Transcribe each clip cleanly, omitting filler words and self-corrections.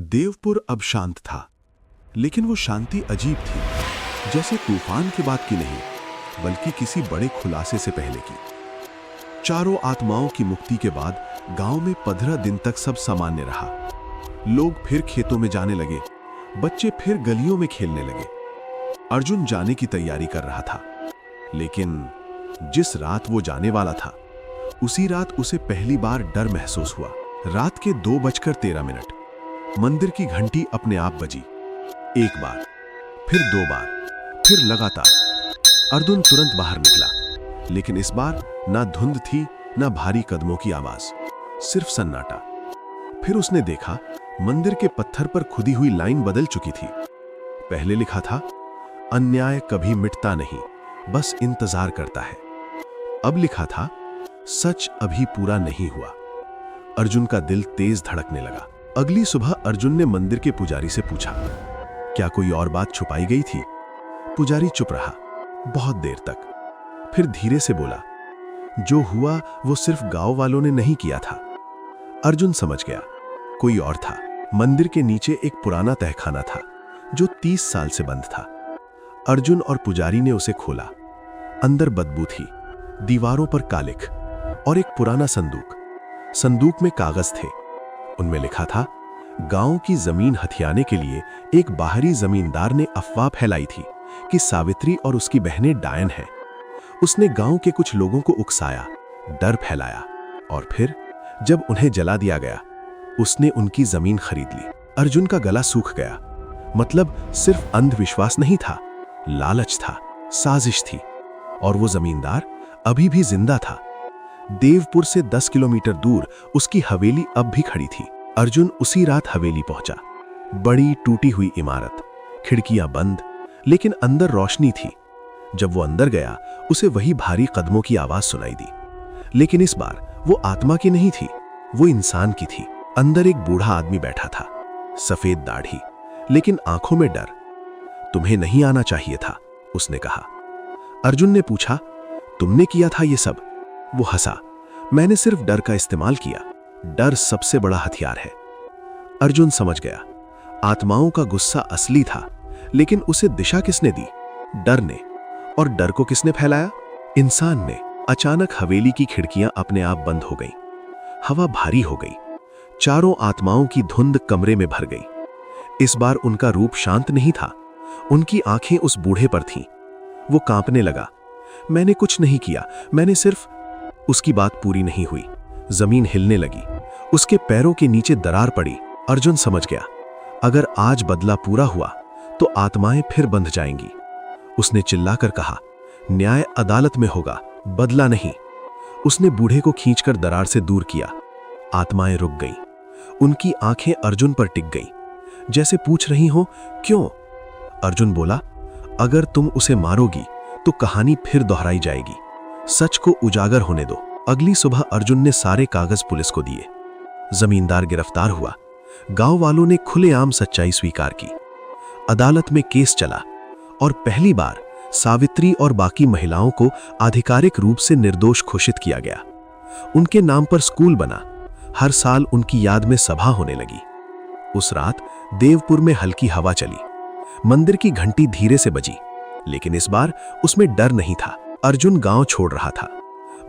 देवपुर अब शांत था, लेकिन वो शांति अजीब थी, जैसे तूफान के बाद की नहीं, बल्कि किसी बड़े खुलासे से पहले की। चारों आत्माओं की मुक्ति के बाद गांव में 15 दिन तक सब सामान्य रहा। लोग फिर खेतों में जाने लगे, बच्चे फिर गलियों में खेलने लगे। अर्जुन जाने की तैयारी कर रहा था, लेकिन जिस रात वो जाने वाला था, उसी रात उसे पहली बार डर महसूस हुआ। रात के 2:13 मंदिर की घंटी अपने आप बजी। एक बार, फिर 2 बार, फिर लगातार। अर्जुन तुरंत बाहर निकला, लेकिन इस बार ना धुंध थी, ना भारी कदमों की आवाज, सिर्फ सन्नाटा। फिर उसने देखा, मंदिर के पत्थर पर खुदी हुई लाइन बदल चुकी थी। पहले लिखा था, अन्याय कभी मिटता नहीं, बस इंतजार करता है। अब लिखा था, सच अभी पूरा नहीं हुआ। अर्जुन का दिल तेज धड़कने लगा। अगली सुबह अर्जुन ने मंदिर के पुजारी से पूछा, क्या कोई और बात छुपाई गई थी? पुजारी चुप रहा बहुत देर तक, फिर धीरे से बोला, जो हुआ वो सिर्फ गांव वालों ने नहीं किया था। अर्जुन समझ गया, कोई और था। मंदिर के नीचे एक पुराना तहखाना था, जो 30 साल से बंद था। अर्जुन और पुजारी ने उसे खोला। अंदर बदबू थी, दीवारों पर कालिख और एक पुराना संदूक। संदूक में कागज थे, उनमें लिखा था, गांव की जमीन हथियाने के लिए एक बाहरी जमींदार ने अफवाह फैलाई थी कि सावित्री और उसकी बहनें डायन हैं। उसने गांव के कुछ लोगों को उकसाया, डर फैलाया, और फिर जब उन्हें जला दिया गया, उसने उनकी जमीन खरीद ली। अर्जुन का गला सूख गया। मतलब सिर्फ अंधविश्वास नहीं था, लालच था, साजिश थी, और वो जमींदार अभी भी जिंदा था। देवपुर से 10 किलोमीटर दूर उसकी हवेली अब भी खड़ी थी। अर्जुन उसी रात हवेली पहुंचा। बड़ी टूटी हुई इमारत, खिड़कियां बंद, लेकिन अंदर रोशनी थी। जब वो अंदर गया, उसे वही भारी कदमों की आवाज सुनाई दी, लेकिन इस बार वो आत्मा की नहीं थी, वो इंसान की थी। अंदर एक बूढ़ा आदमी बैठा था, सफेद दाढ़ी, लेकिन आंखों में डर। तुम्हें नहीं आना चाहिए था, उसने कहा। अर्जुन ने पूछा, तुमने किया था ये सब? वो हंसा, मैंने सिर्फ डर का इस्तेमाल किया। डर सबसे बड़ा हथियार है। अर्जुन समझ गया, आत्माओं का गुस्सा असली था, लेकिन उसे दिशा किसने दी? डर ने। और डर को किसने फैलाया? इंसान ने। अचानक हवेली की खिड़कियां अपने आप बंद हो गईं। हवा भारी हो गई। चारों आत्माओं की धुंध कमरे में भर गई। इस बार उनका रूप शांत नहीं था, उनकी आंखें उस बूढ़े पर थीं। वो कांपने लगा, मैंने कुछ नहीं किया, मैंने सिर्फ। उसकी बात पूरी नहीं हुई। जमीन हिलने लगी, उसके पैरों के नीचे दरार पड़ी। अर्जुन समझ गया, अगर आज बदला पूरा हुआ तो आत्माएं फिर बंध जाएंगी। उसने चिल्लाकर कहा, न्याय अदालत में होगा, बदला नहीं। उसने बूढ़े को खींचकर दरार से दूर किया। आत्माएं रुक गईं। उनकी आंखें अर्जुन पर टिक गईं, जैसे पूछ रही हो, क्यों? अर्जुन बोला, अगर तुम उसे मारोगी तो कहानी फिर दोहराई जाएगी। सच को उजागर होने दो। अगली सुबह अर्जुन ने सारे कागज पुलिस को दिए। जमींदार गिरफ्तार हुआ। गांव वालों ने खुलेआम सच्चाई स्वीकार की। अदालत में केस चला और पहली बार सावित्री और बाकी महिलाओं को आधिकारिक रूप से निर्दोष घोषित किया गया। उनके नाम पर स्कूल बना। हर साल उनकी याद में सभा होने लगी। उस रात देवपुर में हल्की हवा चली। मंदिर की घंटी धीरे से बजी, लेकिन इस बार उसमें डर नहीं था। अर्जुन गांव छोड़ रहा था।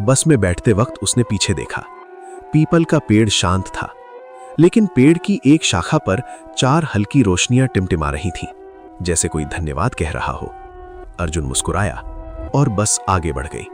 बस में बैठते वक्त उसने पीछे देखा। पीपल का पेड़ शांत था, लेकिन पेड़ की एक शाखा पर 4 हल्की रोशनियां टिमटिमा रही थीं, जैसे कोई धन्यवाद कह रहा हो। अर्जुन मुस्कुराया और बस आगे बढ़ गई।